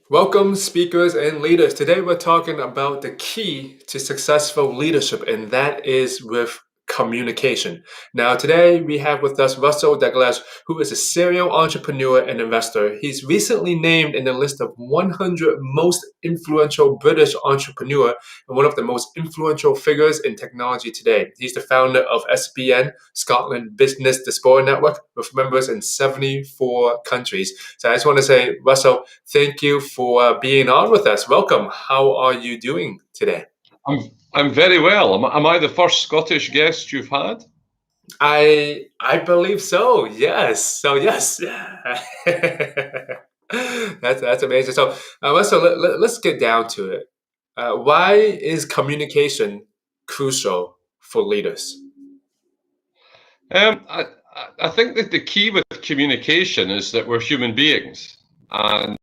Welcome, speakers and leaders. Today, we're talking about the key to successful leadership, and that is with communication. Now, today we have with us Russell Douglas, who is a serial entrepreneur and investor. He's recently named in the list of 100 most influential British entrepreneur and one of the most influential figures in technology today. He's the founder of SBN, Scotland Business Diaspora Network, with members in 74 countries. So I just want to say, Russell, thank you for being on with us. Welcome. How are you doing today? I'm very well. Am I the first Scottish guest you've had? I believe so. Yes. So yes. That's amazing. So Russell, let's get down to it. Why is communication crucial for leaders? Um, I, I think that the key with communication is that we're human beings, and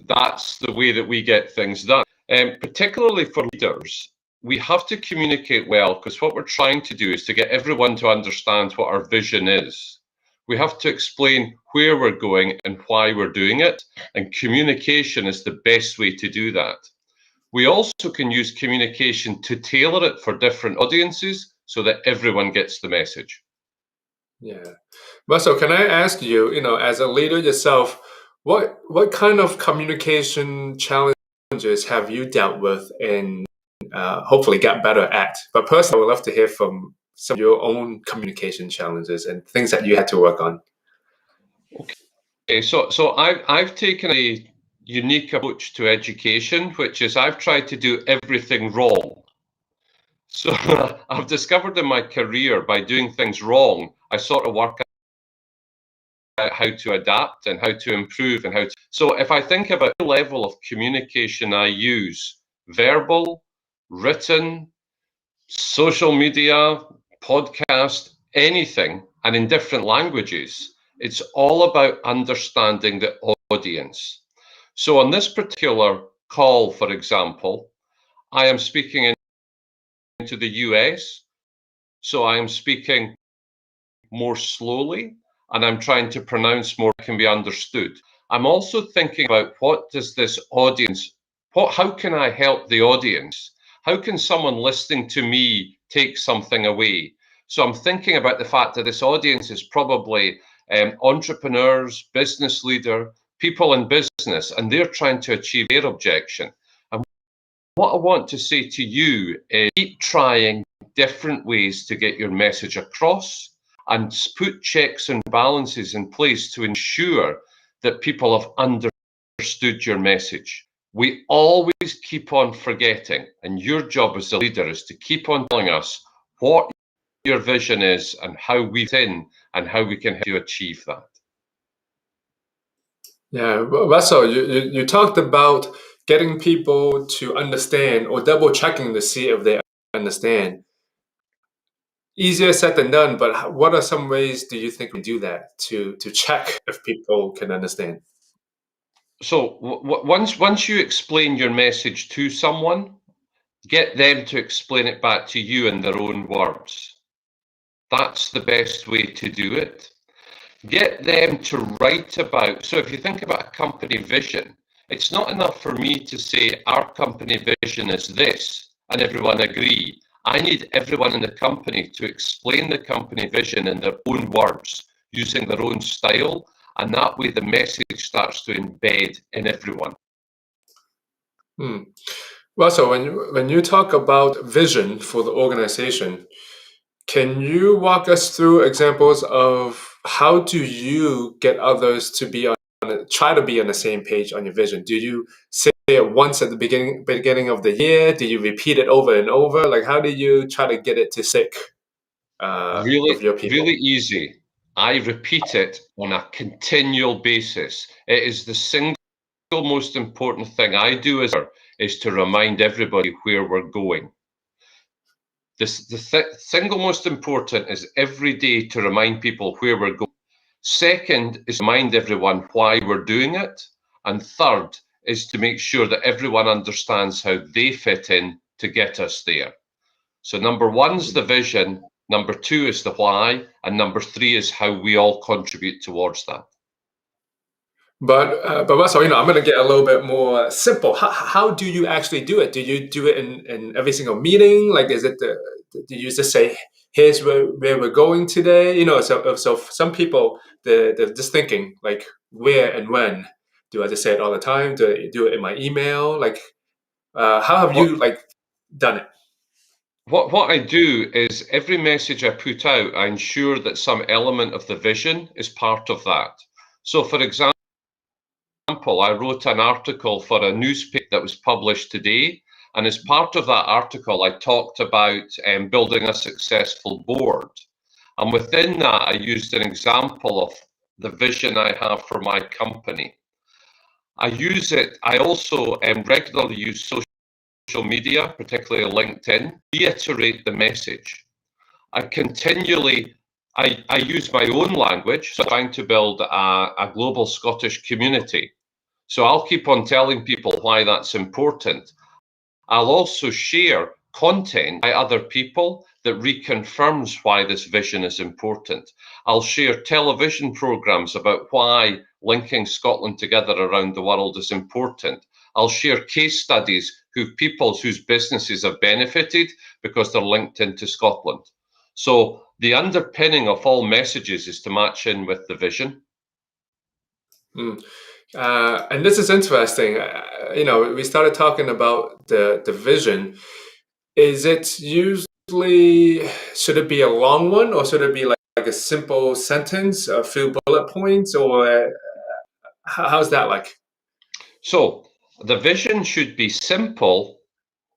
that's the way that we get things done. Particularly for leaders, we have to communicate well because what we're trying to do is to get everyone to understand what our vision is. We have to explain where we're going and why we're doing it, and communication is the best way to do that. We also can use communication to tailor it for different audiences so that everyone gets the message. Yeah. Russell, can I ask you, as a leader yourself, what kind of communication challenges have you dealt with and hopefully get better at? But personally, I would love to hear from some of your own communication challenges and things that you had to work on. Okay, so I've taken a unique approach to education, which is I've tried to do everything wrong. So I've discovered in my career by doing things wrong, I sort of work out how to adapt and how to improve and how to. So if I think about the level of communication I use, verbal, written, social media, podcast, anything, and in different languages, it's all about understanding the audience. So on this particular call, for example, I am speaking into the US, so I am speaking more slowly and I'm trying to pronounce more can be understood. I'm also thinking about what does this audience, how can I help the audience? How can someone listening to me take something away? So I'm thinking about the fact that this audience is probably entrepreneurs, business leader, people in business, and they're trying to achieve their objection. And what I want to say to you is keep trying different ways to get your message across and put checks and balances in place to ensure that people have understood your message. We always keep on forgetting, and your job as a leader is to keep on telling us what your vision is and how we fit in and how we can help you achieve that. Yeah, Russell, you talked about getting people to understand or double checking to see if they understand. Easier said than done, but what are some ways do you think we do that to check if people can understand? So once you explain your message to someone, get them to explain it back to you in their own words. That's the best way to do it. Get them to write about. So if you think about a company vision, it's not enough for me to say our company vision is this and everyone agree. I need everyone in the company to explain the company vision in their own words, using their own style, and that way the message starts to embed in everyone. Hmm. Russell, when you talk about vision for the organization, can you walk us through examples of how do you get others to try to be on the same page on your vision? Do you say it once at the beginning of the year? Do you repeat it over and over? Like, how do you try to get it to stick with Really, your people? really easy. I repeat it on a continual basis. It is the single most important thing I do as a leader is to remind everybody where we're going. The single most important is every day to remind people where we're going. Second is to remind everyone why we're doing it. And third is to make sure that everyone understands how they fit in to get us there. So number one's the vision, number two is the why, and number three is how we all contribute towards that. But Russell, I'm going to get a little bit more simple. How do you actually do it? Do you do it in every single meeting? Like, do you just say, "Here's where we're going today"? So for some people, they're just thinking like, where and when. Do I just say it all the time? Do I do it in my email? Like, how have What you like done it? what I do is every message I put out, I ensure that some element of the vision is part of that. So, for example, I wrote an article for a newspaper that was published today. And as part of that article, I talked about building a successful board. And within that, I used an example of the vision I have for my company. I also regularly use social media, particularly LinkedIn, reiterate the message. I continually I use my own language, so I'm trying to build a global Scottish community. So I'll keep on telling people why that's important. I'll also share content by other people that reconfirms why this vision is important. I'll share television programs about why linking Scotland together around the world is important. I'll share case studies whose businesses have benefited because they're linked into Scotland. So the underpinning of all messages is to match in with the vision. Mm. And this is interesting. We started talking about the vision. Is it usually should it be a long one or should it be like a simple sentence, a few bullet points, or how's that like? So the vision should be simple,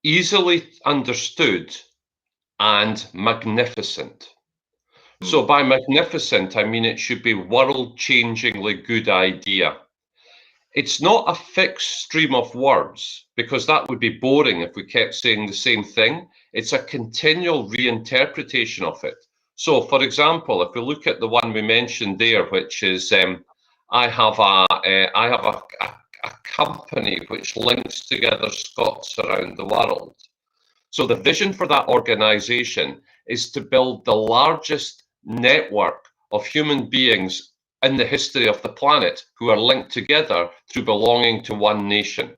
easily understood, and magnificent. So Hmm. by magnificent, I mean it should be world-changingly good idea. It's not a fixed stream of words because that would be boring if we kept saying the same thing. It's a continual reinterpretation of it. So, for example, if we look at the one we mentioned there, which is I have a company which links together Scots around the world. So the vision for that organization is to build the largest network of human beings in the history of the planet who are linked together through belonging to one nation.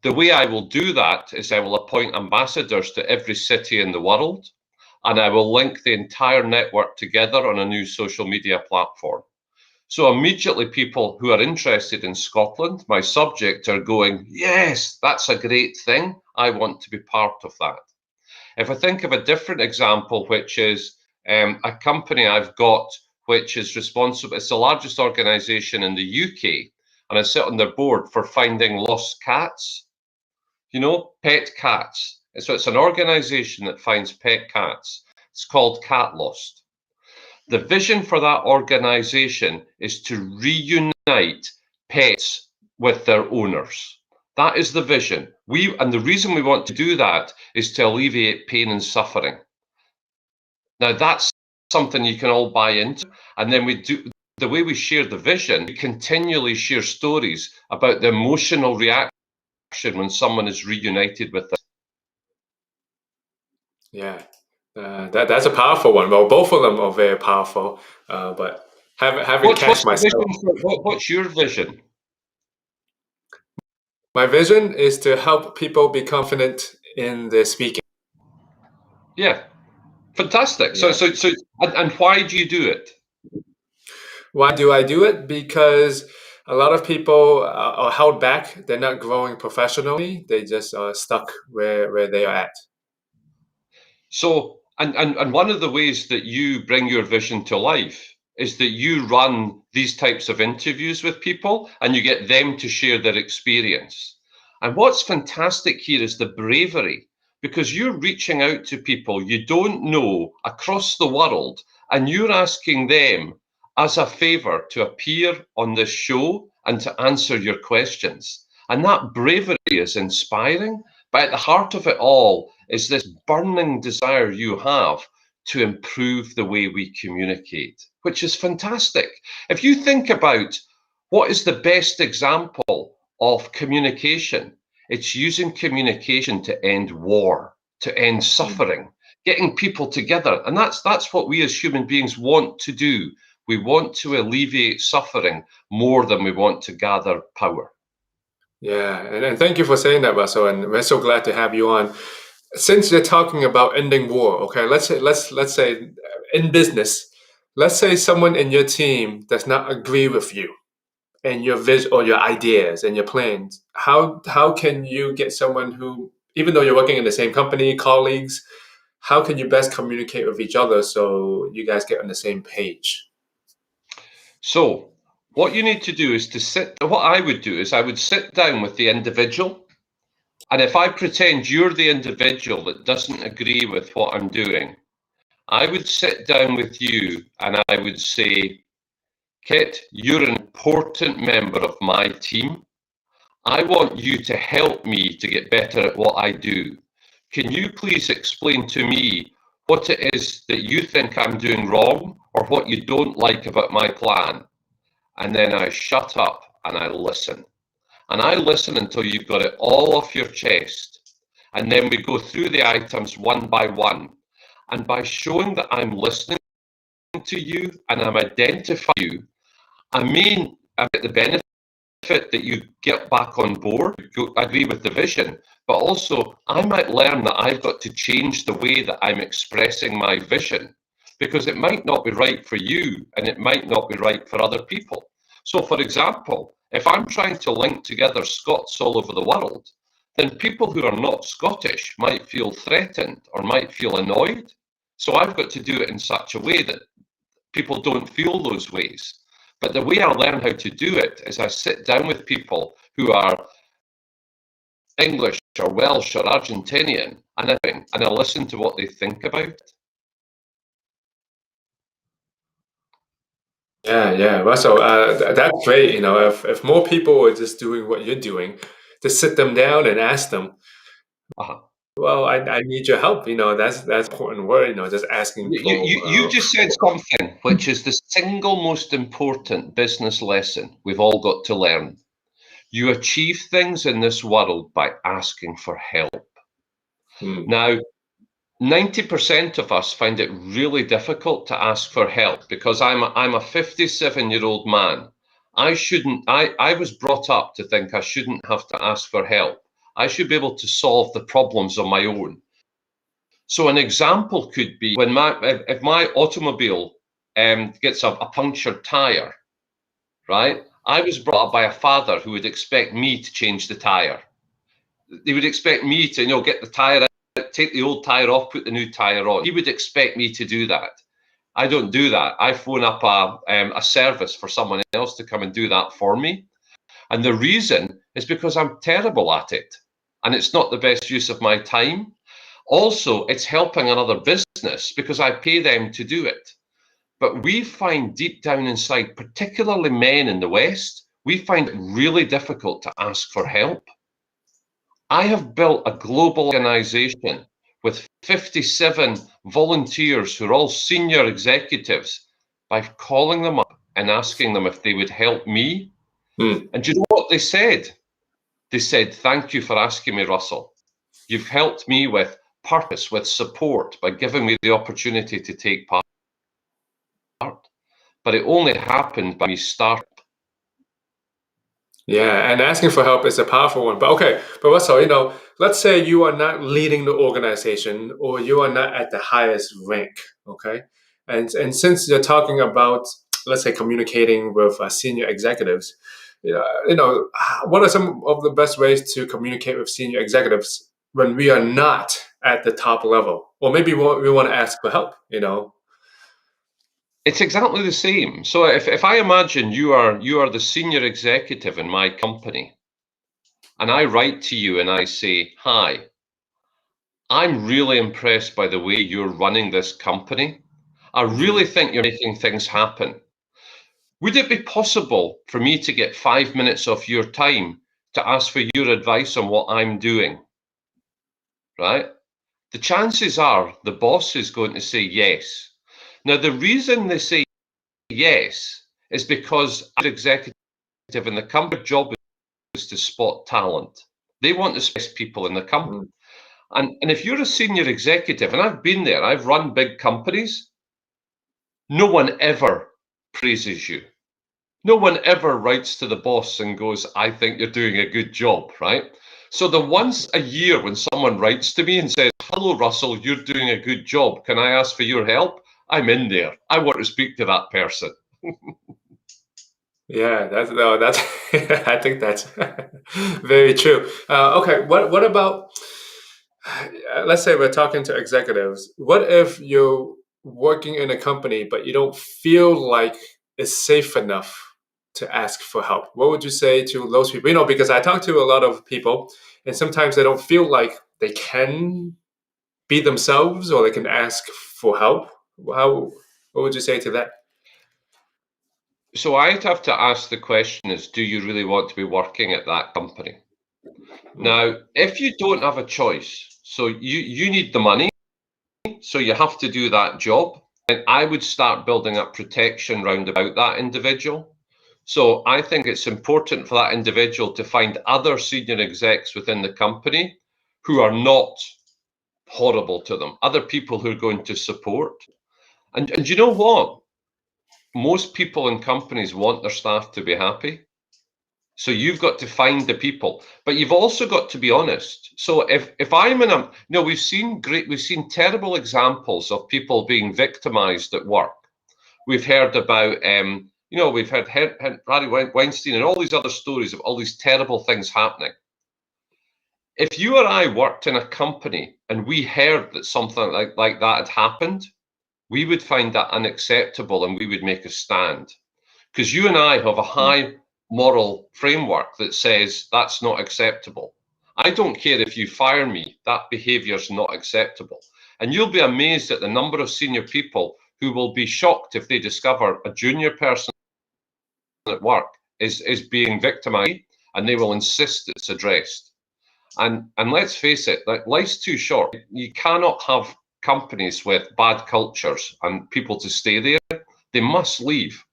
The way I will do that is I will appoint ambassadors to every city in the world, and I will link the entire network together on a new social media platform. So immediately people who are interested in Scotland, my subject, are going, yes, that's a great thing. I want to be part of that. If I think of a different example, which is a company I've got, which is responsible, it's the largest organization in the UK, and I sit on their board for finding lost cats, pet cats. So it's an organization that finds pet cats. It's called Cat Lost. The vision for that organization is to reunite pets with their owners. That is the vision. And the reason we want to do that is to alleviate pain and suffering. Now that's something you can all buy into. And then we do the way we share the vision, we continually share stories about the emotional reaction when someone is reunited with them. Yeah, that's a powerful one. Well, both of them are very powerful, but haven't catch What's the myself. vision what's your vision? My vision is to help people be confident in their speaking. Yeah, fantastic. So Yeah. so so and why do you do it? Why do I do it? Because a lot of people are held back. They're not growing professionally. They just are stuck where they are at. So, and one of the ways that you bring your vision to life is that you run these types of interviews with people and you get them to share their experience. And what's fantastic here is the bravery because you're reaching out to people you don't know across the world and you're asking them as a favor to appear on this show and to answer your questions. And that bravery is inspiring. But at the heart of it all is this burning desire you have to improve the way we communicate, which is fantastic. If you think about what is the best example of communication, it's using communication to end war, to end Mm. suffering, getting people together. And that's what we as human beings want to do. We want to alleviate suffering more than we want to gather power. Yeah, and thank you for saying that, Russell. And we're so glad to have you on. Since you're talking about ending war, okay, let's say in business, let's say someone in your team does not agree with you and your vision or your ideas and your plans. How can you get someone who, even though you're working in the same company, colleagues, how can you best communicate with each other so you guys get on the same page? So what you need to do is what I would do is I would sit down with the individual. And if I pretend you're the individual that doesn't agree with what I'm doing, I would sit down with you and I would say, Kit, you're an important member of my team. I want you to help me to get better at what I do. Can you please explain to me what it is that you think I'm doing wrong or what you don't like about my plan? And then I shut up and I listen. And I listen until you've got it all off your chest. And then we go through the items one by one. And by showing that I'm listening to you and I'm identifying you, I mean, I get the benefit that you get back on board, you agree with the vision, but also I might learn that I've got to change the way that I'm expressing my vision because it might not be right for you and it might not be right for other people. So, for example, if I'm trying to link together Scots all over the world, then people who are not Scottish might feel threatened or might feel annoyed. So, I've got to do it in such a way that people don't feel those ways. But the way I learn how to do it is I sit down with people who are English or Welsh or Argentinian and I listen to what they think about it. Yeah. Russell, that's great. You know, if more people are just doing what you're doing, just sit them down and ask them, Uh-huh. well, I need your help. You know, that's important word. You know, just asking You just said something which is the single most important business lesson we've all got to learn. You achieve things in this world by asking for help. Hmm. Now, 90% of us find it really difficult to ask for help because I'm a 57-year-old man. I was brought up to think I shouldn't have to ask for help. I should be able to solve the problems on my own. So an example could be when if my automobile gets a punctured tire, right? I was brought up by a father who would expect me to change the tire. They would expect me to, get the tire out, take the old tire off, put the new tire on. He would expect me to do that. I don't do that. I phone up a service for someone else to come and do that for me. And the reason is because I'm terrible at it. And it's not the best use of my time. Also, it's helping another business because I pay them to do it. But we find deep down inside, particularly men in the West, we find it really difficult to ask for help. I have built a global organization with 57 volunteers who are all senior executives by calling them up and asking them if they would help me. Hmm. And do you know what they said? They said, thank you for asking me, Russell. You've helped me with purpose, with support by giving me the opportunity to take part. But it only happened by me starting. Yeah, and asking for help is a powerful one. But okay, but Russell, you know, let's say you are not leading the organization or you are not at the highest rank, okay? And since you're talking about, let's say, communicating with senior executives, what are some of the best ways to communicate with senior executives when we are not at the top level? Or maybe we want to ask for help, you know? It's exactly the same. So if I imagine you are the senior executive in my company, and I write to you and I say, hi, I'm really impressed by the way you're running this company. I really think you're making things happen. Would it be possible for me to get 5 minutes of your time to ask for your advice on what I'm doing? Right? The chances are the boss is going to say yes. Now, the reason they say yes is because our executive in the company job is to spot talent. They want the best people in the company. Mm. And if you're a senior executive, and I've been there, I've run big companies, no one ever praises you. No one ever writes to the boss and goes, I think you're doing a good job, right? So the once a year when someone writes to me and says, hello, Russell, you're doing a good job. Can I ask for your help? I'm in there. I want to speak to that person. Yeah, that's no, that's I think that's very true. Okay, what about let's say we're talking to executives. What if you're working in a company but you don't feel like it's safe enough to ask for help? What would you say to those people? Because I talk to a lot of people and sometimes they don't feel like they can be themselves or they can ask for help. How what would you say to that? So I'd have to ask the question is, do you really want to be working at that company? Mm, Now, if you don't have a choice, so you need the money, so you have to do that job, and I would start building up protection round about that individual. So I think it's important for that individual to find other senior execs within the company who are not horrible to them, other people who are going to support. And you know what? Most people in companies want their staff to be happy. So you've got to find the people, but you've also got to be honest. So if I'm in a, we've seen terrible examples of people being victimized at work. We've heard about, we've heard Harry Weinstein and all these other stories of all these terrible things happening. If you or I worked in a company and we heard that something like that had happened, we would find that unacceptable and we would make a stand. Because you and I have a mm. high moral framework that says that's not acceptable. I don't care if you fire me, that behavior is not acceptable. And you'll be amazed at the number of senior people who will be shocked if they discover a junior person at work is being victimized, and they will insist it's addressed. And let's face it, like, life's too short. You cannot have companies with bad cultures and people to stay there. They must leave.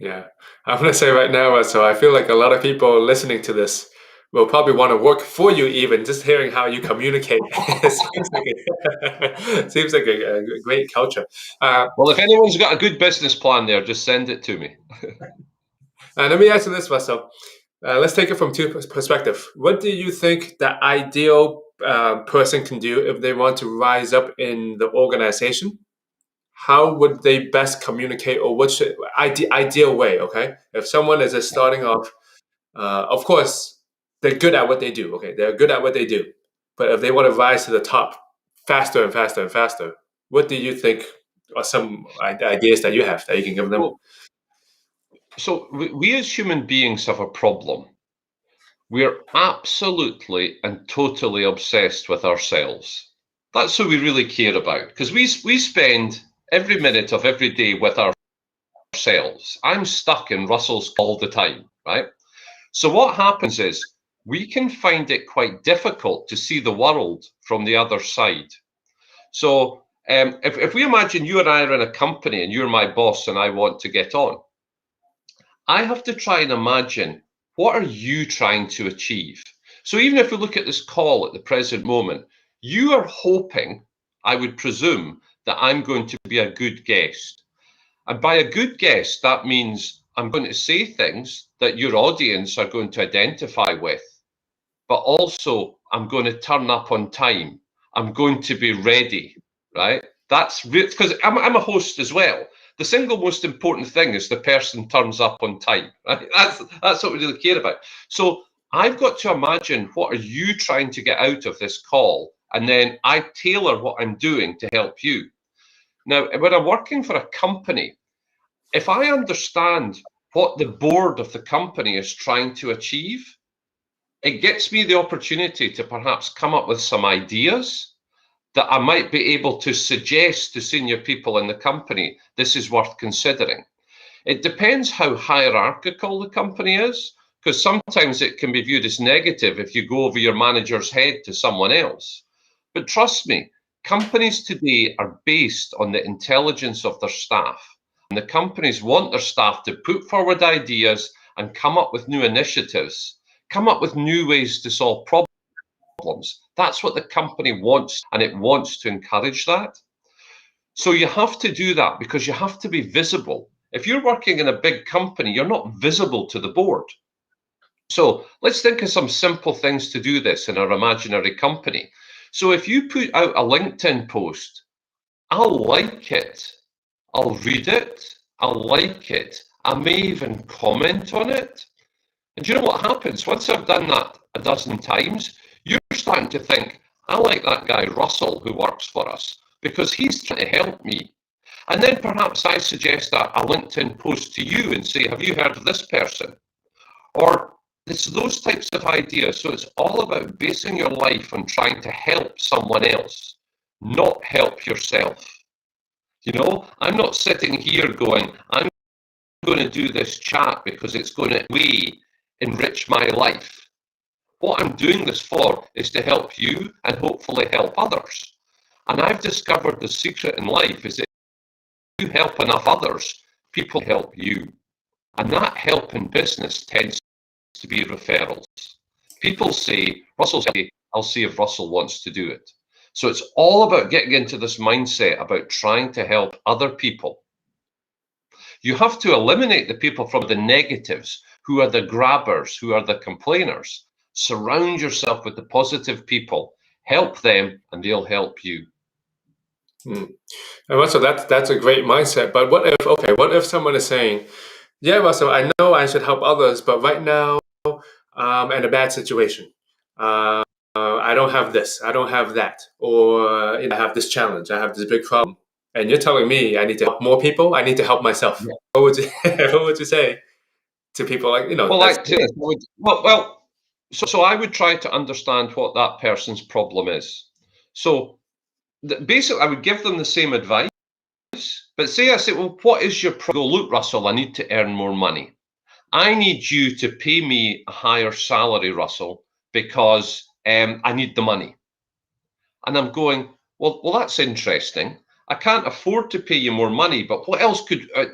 Yeah, I'm gonna say right now, so I feel like a lot of people listening to this will probably want to work for you. Even just hearing how you communicate seems like a great culture. Uh, Well, if anyone's got a good business plan there, just send it to me. and let me ask you this, Russell. Let's take it from two perspectives. What do you think the ideal person can do if they want to rise up in the organization? How would they best communicate, or what should ideal way? Okay, if someone is just starting off. Of course, they're good at what they do. Okay, they're good at what they do. But if they want to rise to the top faster and faster and faster, what do you think are some ideas that you have that you can give them? Well, so we as human beings have a problem. We're absolutely and totally obsessed with ourselves. That's who we really care about, because we spend every minute of every day with ourselves. I'm stuck in Russell's all the time, right? So what happens is we can find it quite difficult to see the world from the other side. So if we imagine you and I are in a company and you're my boss and I want to get on, I have to try and imagine, what are you trying to achieve? So even if we look at this call at the present moment, you are hoping, I would presume, that I'm going to be a good guest. And by a good guest, that means I'm going to say things that your audience are going to identify with, but also I'm going to turn up on time. I'm going to be ready, right? That's because I'm a host as well. The single most important thing is the person turns up on time, right? That's what we really care about. So I've got to imagine, what are you trying to get out of this call? And then I tailor what I'm doing to help you. Now, when I'm working for a company, if I understand what the board of the company is trying to achieve, it gets me the opportunity to perhaps come up with some ideas that I might be able to suggest to senior people in the company. This is worth considering. It depends how hierarchical the company is, because sometimes it can be viewed as negative if you go over your manager's head to someone else. But trust me, companies today are based on the intelligence of their staff. And the companies want their staff to put forward ideas and come up with new initiatives, come up with new ways to solve problems. That's what the company wants, and it wants to encourage that. So you have to do that because you have to be visible. If you're working in a big company, you're not visible to the board. So let's think of some simple things to do this in our imaginary company. So if you put out a LinkedIn post, I'll like it, I'll read it, I'll like it, I may even comment on it. And do you know what happens? Once I've done that a dozen times, you're starting to think, I like that guy Russell who works for us because he's trying to help me. And then perhaps I suggest a LinkedIn post to you and say, have you heard of this person? Or it's those types of ideas. So it's all about basing your life on trying to help someone else, not help yourself. You know, I'm not sitting here going, I'm going to do this chat because it's going to enrich my life. What I'm doing this for is to help you and hopefully help others. And I've discovered the secret in life is that if you help enough others, people help you. And that help in business tends to be referrals. People say, Russell say, I'll see if Russell wants to do it. So it's all about getting into this mindset about trying to help other people. You have to eliminate the people from the negatives, who are the grabbers, who are the complainers. Surround yourself with the positive people. Help them and they'll help you. And Russell, that's a great mindset. But what if someone is saying, yeah, Russell, I know I should help others, but right now I'm in a bad situation. I don't have this, I don't have that, or I have this challenge, I have this big problem, and you're telling me I need to help more people. I need to help myself. Yeah. What would you what would you say to people like Well, that's so I would try to understand what that person's problem is. So basically, I would give them the same advice, but I say, well, what is your problem? Go, look, Russell, I need to earn more money. I need you to pay me a higher salary, Russell, because I need the money. And I'm going, well, that's interesting. I can't afford to pay you more money, but what else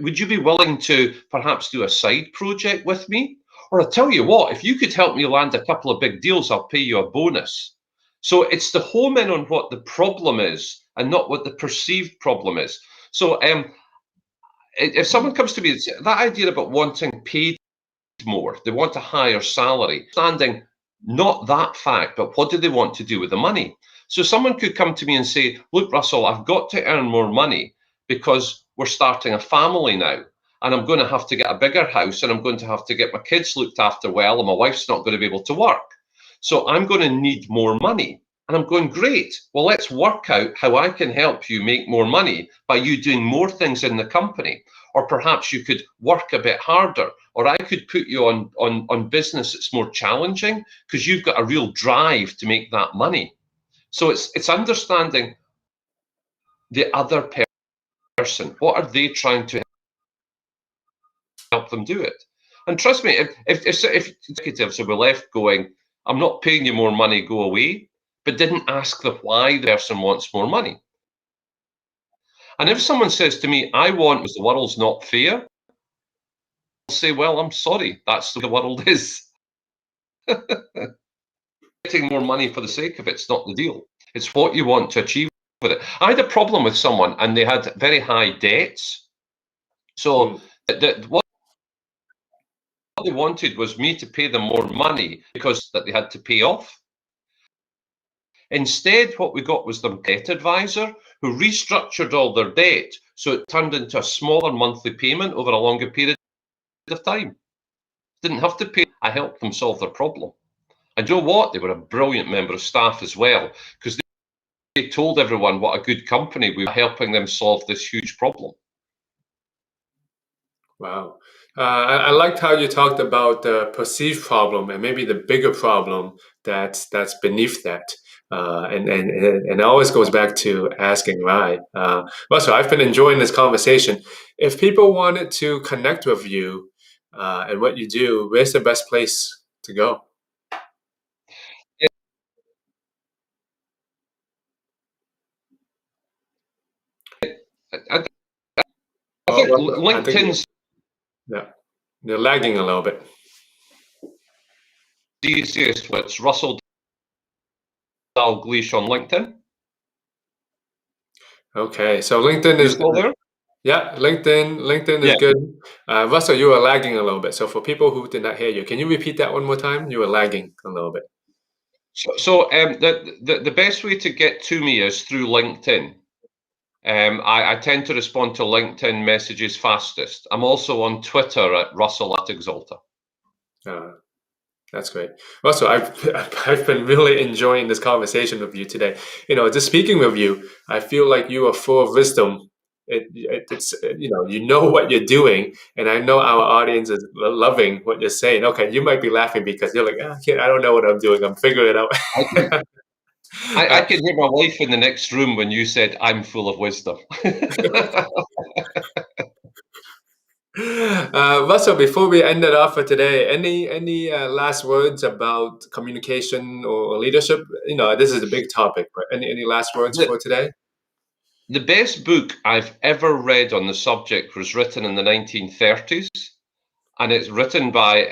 would you be willing to perhaps do a side project with me? Or I tell you what, if you could help me land a couple of big deals, I'll pay you a bonus. So it's the home in on what the problem is and not what the perceived problem is. So if someone comes to me, that idea about wanting paid more, they want a higher salary, standing not that fact, but what do they want to do with the money? So someone could come to me and say, look, Russell, I've got to earn more money because we're starting a family now. And I'm going to have to get a bigger house and I'm going to have to get my kids looked after well, and my wife's not going to be able to work. So I'm going to need more money. And I'm going, great. Well, let's work out how I can help you make more money by you doing more things in the company. Or perhaps you could work a bit harder, or I could put you on business that's more challenging because you've got a real drive to make that money. So it's understanding the other person. What are they trying to help them do it? And trust me, if executives were left going, I'm not paying you more money, go away, but didn't ask the why the person wants more money. And if someone says to me, I want because the world's not fair, I'll say, well, I'm sorry, that's the way the world is. Getting more money for the sake of it's not the deal. It's what you want to achieve with it. I had a problem with someone and they had very high debts. So what they wanted was me to pay them more money because that they had to pay off. Instead, what we got was their debt advisor who restructured all their debt so it turned into a smaller monthly payment over a longer period of time. Didn't have to pay. I helped them solve their problem. And you know what? They were a brilliant member of staff as well because they told everyone what a good company we were helping them solve this huge problem. Wow. I liked how you talked about the perceived problem and maybe the bigger problem that's beneath that. And it always goes back to asking why. Russell, I've been enjoying this conversation. If people wanted to connect with you and what you do, where's the best place to go? I, I Oh, think Russell, I think LinkedIn's yeah, you're lagging a little bit. the easiest. It's Russell Dalgleish on LinkedIn. Okay, so LinkedIn You is still there? yeah, LinkedIn is Yeah. good. Russell, you were lagging a little bit. So for people who did not hear you, can you repeat that one more time? You were lagging a little bit. The best way to get to me is through LinkedIn. I tend to respond to LinkedIn messages fastest. I'm also on Twitter at Russell at Exalta. Uh, That's great. Also, I've been really enjoying this conversation with you today. Just speaking with you, I feel like you are full of wisdom. It's you know what you're doing, and I know our audience is loving what you're saying. Okay, you might be laughing because you're like, kid, I don't know what I'm doing. I'm figuring it out. I can I Uh, can hear my wife in the next room when you said I'm full of wisdom. Russell, before we end it off for today, any last words about communication or leadership? This is a big topic, but any last words The, for today? the best book I've ever read on the subject was written in the 1930s, and it's written by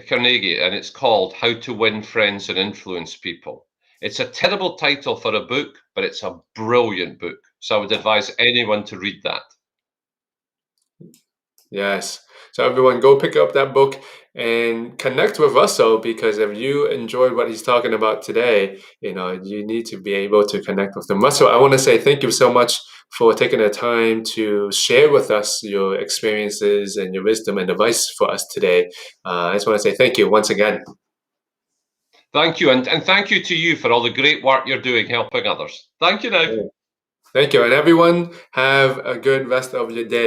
Carnegie, and it's called How to Win Friends and Influence People. It's a terrible title for a book, but it's a brilliant book. So I would advise anyone to read that. Yes. So everyone go pick up that book and connect with Russell, because if you enjoyed what he's talking about today, you need to be able to connect with him. Russell, I want to say thank you so much for taking the time to share with us your experiences and your wisdom and advice for us today. I just want to say thank you once again. Thank you. And thank you to you for all the great work you're doing helping others. Thank you now. Thank you. And everyone have a good rest of your day.